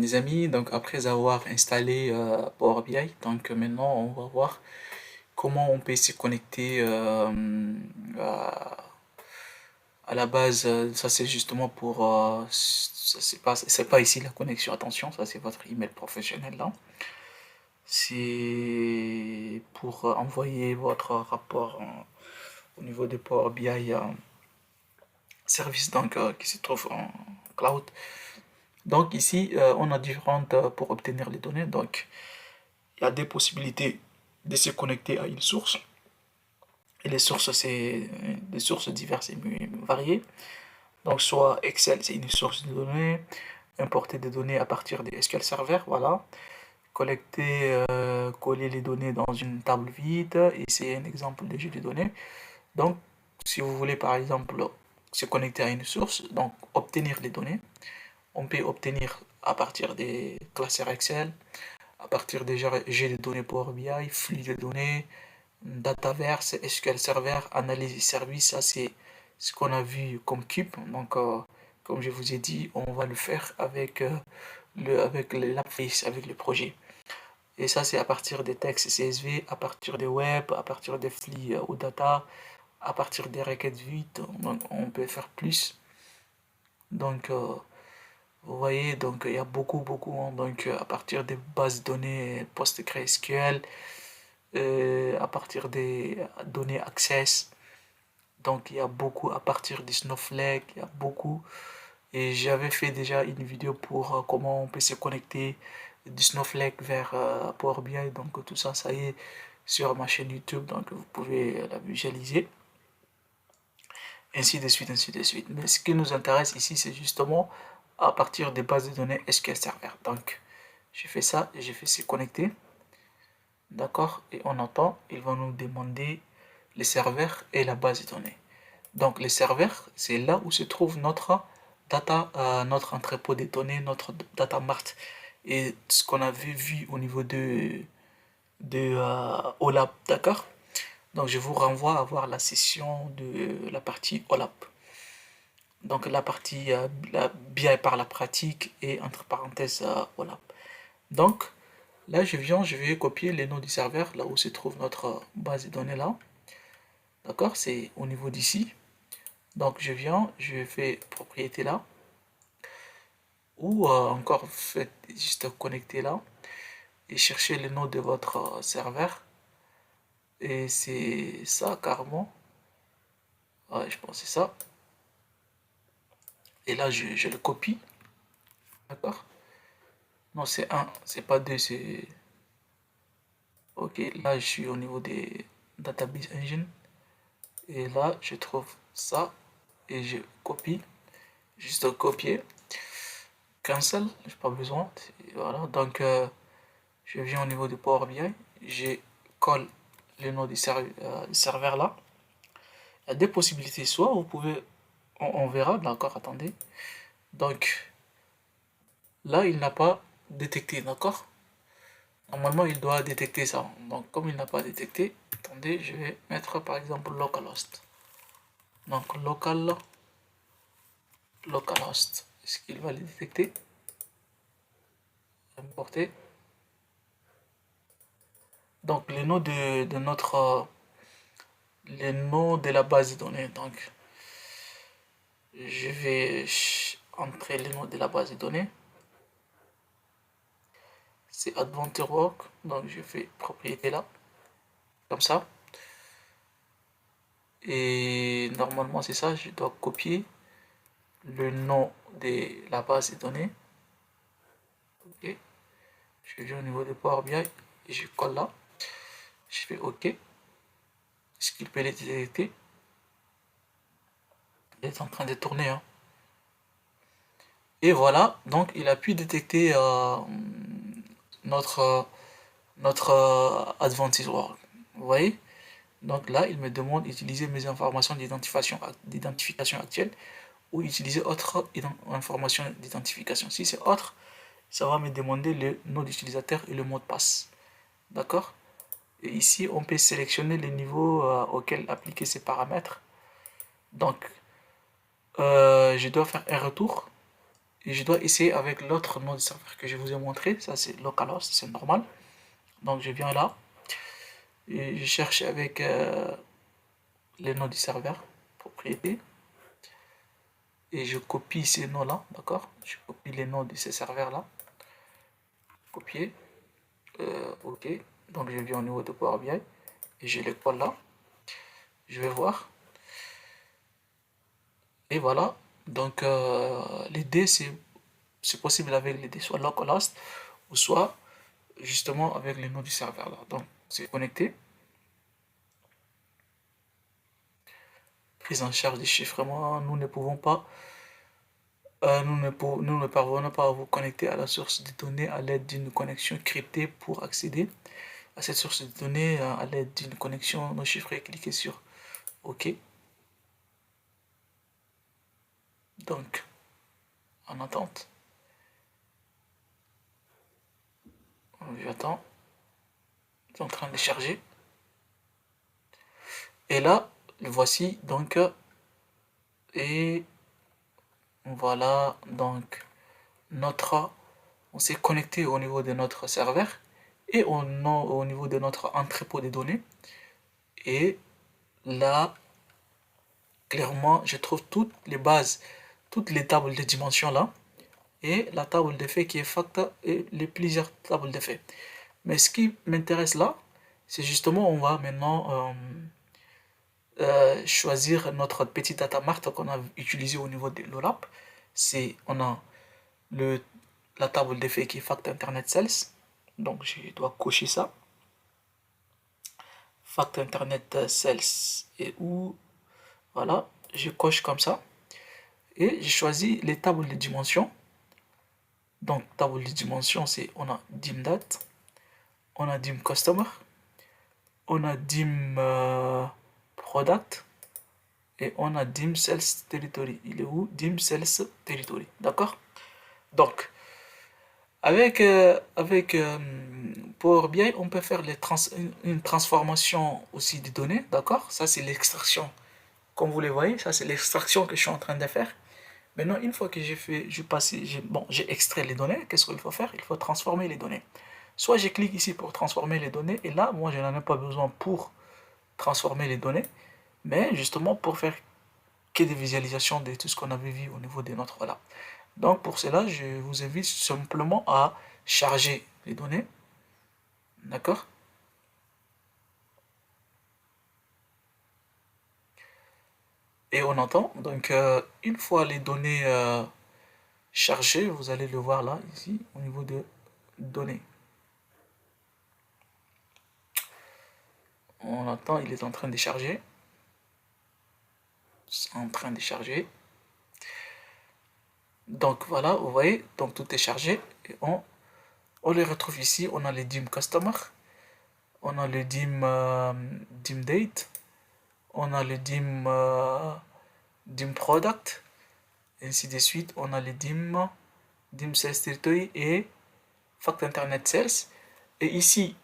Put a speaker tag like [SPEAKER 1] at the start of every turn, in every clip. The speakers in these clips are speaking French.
[SPEAKER 1] mes amis, donc après avoir installé Power BI, donc maintenant on va voir comment on peut se connecter à la base. Ça c'est justement pour, ça, c'est pas ici la connexion, attention, ça c'est votre email professionnel là. C'est pour envoyer votre rapport au niveau de Power BI service donc qui se trouve en cloud. Donc ici, on a différentes pour obtenir les données. Donc il y a des possibilités de se connecter à une source. Et les sources, c'est des sources diverses et variées. Donc soit Excel, c'est une source de données. Importer des données à partir des SQL Server, voilà. Collecter, coller les données dans une table vide. Et c'est un exemple de jeu de données. Donc si vous voulez par exemple se connecter à une source, donc obtenir les données, on peut obtenir à partir des classeurs Excel, à partir des jets de données Power BI, flux de données, Dataverse, SQL Server, analyse et service, ça c'est ce qu'on a vu comme cube. Donc, comme je vous ai dit, on va le faire avec, avec l'AppFace, avec le projet. Et ça c'est à partir des textes CSV, à partir des web, à partir des flux ou data, à partir des requêtes vides. Donc, on peut faire plus. Donc, vous voyez, donc il y a beaucoup, hein. Donc à partir des bases de données PostgreSQL, à partir des données Access, donc il y a beaucoup à partir du Snowflake, il y a beaucoup. Et j'avais fait déjà une vidéo pour comment on peut se connecter du Snowflake vers Power BI, donc tout ça, ça y est sur ma chaîne YouTube, donc vous pouvez la visualiser, ainsi de suite, ainsi de suite. Mais ce qui nous intéresse ici, c'est justement à partir des bases de données SQL Server. Donc, j'ai fait ça, j'ai fait se connecter, d'accord, et on attend, ils vont nous demander les serveurs et la base de données. Donc, les serveurs, c'est là où se trouve notre data, notre entrepôt de données, notre data mart. Et ce qu'on avait vu au niveau de OLAP, d'accord? Donc, je vous renvoie à voir la session de la partie OLAP. Donc la partie la BI par la pratique et entre parenthèses voilà. Donc là je vais copier les noms du serveur là où se trouve notre base de données là. D'accord, c'est au niveau d'ici. Donc je fais propriété là ou encore faites juste connecter là et chercher le nom de votre serveur et c'est ça carrément. Ouais, je pense que c'est ça. Et là je le copie, d'accord? Non, c'est un, c'est pas deux, c'est... Ok, là je suis au niveau des database engine et là je trouve ça et je copie, juste copier, cancel, j'ai pas besoin. Voilà, donc je viens au niveau du Power BI, je colle le nom du serveur là. Il y a deux possibilités, soit vous pouvez, on verra, d'accord, attendez. Donc là il n'a pas détecté, d'accord. Normalement, il doit détecter ça. Donc, comme il n'a pas détecté, attendez, je vais mettre par exemple localhost. Donc, localhost. Est-ce qu'il va le détecter? Importer. Donc, le nom de notre. Le nom de la base de données. Donc, je vais entrer le nom de la base de données. C'est Adventure Work. Donc, je fais propriété là. Comme ça. Et normalement, c'est ça. Je dois copier le nom de la base de données. Ok. Je viens au niveau de Power BI et je colle là. Je fais OK. Est-ce qu'il peut les détecter? Il est en train de tourner, hein. Et voilà, donc il a pu détecter notre, notre Advantage Work. Vous voyez? Donc là, il me demande d'utiliser mes informations d'identification actuelle ou utiliser autre information d'identification. Si c'est autre, ça va me demander le nom d'utilisateur et le mot de passe. D'accord? Et ici, on peut sélectionner les niveaux auxquels appliquer ces paramètres. Donc, je dois faire un retour Et je dois essayer avec l'autre nom de serveur que je vous ai montré. Ça, c'est localhost, c'est normal. Donc, je viens là et je cherche avec les noms du serveur, propriété. Et je copie ces noms-là, d'accord? Je copie les noms de ces serveurs-là. Copier. OK. Donc, je viens au niveau de Power BI et je les colle là. Je vais voir. Et voilà. Donc, l'idée, c'est possible avec l'idée soit localhost ou soit justement avec les noms du serveur là. Donc, c'est connecté. Prise en charge des chiffrements. Nous ne pouvons pas, nous ne parvenons pas à vous connecter à la source de données à l'aide d'une connexion cryptée. Pour accéder à cette source de données à l'aide d'une connexion non chiffrée, cliquez sur OK. Donc, en attente. J'attends. C'est en train de charger. Et là, le voici donc. Et voilà donc on s'est connecté au niveau de notre serveur et au niveau de notre entrepôt de données. Et là, clairement, je trouve toutes les bases, toutes les tables de dimensions là, et la table d'effet qui est facta et les plusieurs tables d'effet. Mais ce qui m'intéresse là, c'est justement, on va maintenant choisir notre petit data mart qu'on a utilisé au niveau de l'OLAP. On a la table d'effet qui est Fact Internet Sales. Donc je dois cocher ça. Fact Internet Sales et où voilà, je coche comme ça. Et je choisis les tables de dimensions. Donc table de dimensions, c'est on a dim date, on a dim customer, on a dim product et on a dim sales territory. Il est où? Dim sales territory. D'accord? Donc avec Power BI, on peut faire une transformation aussi des données, d'accord? Ça, c'est l'extraction. Comme vous le voyez, ça, c'est l'extraction que je suis en train de faire. Maintenant, une fois que j'ai extrait les données, qu'est-ce qu'il faut faire? Il faut transformer les données. Soit je clique ici pour transformer les données, et là, moi, je n'en ai pas besoin pour transformer les données, mais justement pour faire que des visualisations de tout ce qu'on avait vu au niveau de notre là. Donc pour cela, je vous invite simplement à charger les données. D'accord? Et on entend. Donc une fois les données chargées, vous allez le voir là, ici, au niveau de données. On entend, il est en train de charger. C'est en train de charger. Donc voilà, vous voyez, donc tout est chargé. Et on les retrouve ici. On a les dim customer. On a le dim date. On a le dim product, ainsi de suite. On a le dim sales territory et fact internet sales. Et ici,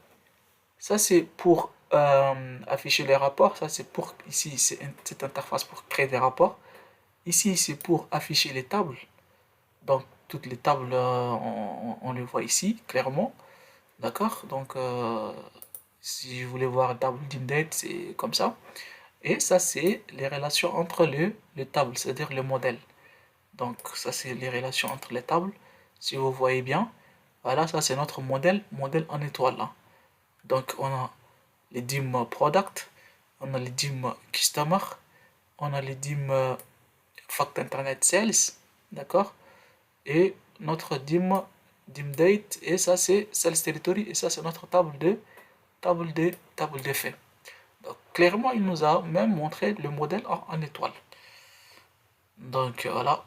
[SPEAKER 1] ça c'est pour afficher les rapports. Ça c'est pour, ici, c'est cette interface pour créer des rapports. Ici, c'est pour afficher les tables. Donc, toutes les tables, on les voit ici, clairement. D'accord? Donc, si je voulais voir table d'indate, c'est comme ça. Et ça, c'est les relations entre les tables, c'est-à-dire le modèle. Donc, ça, c'est les relations entre les tables. Si vous voyez bien, voilà, ça, c'est notre modèle en étoile. Là. Donc, on a les dim product, on a les dim customer, on a les dim fact internet sales, d'accord? Et notre dim date, et ça, c'est sales territory, et ça, c'est notre table d'effet. Donc, clairement, il nous a même montré le modèle en étoile. Donc, voilà.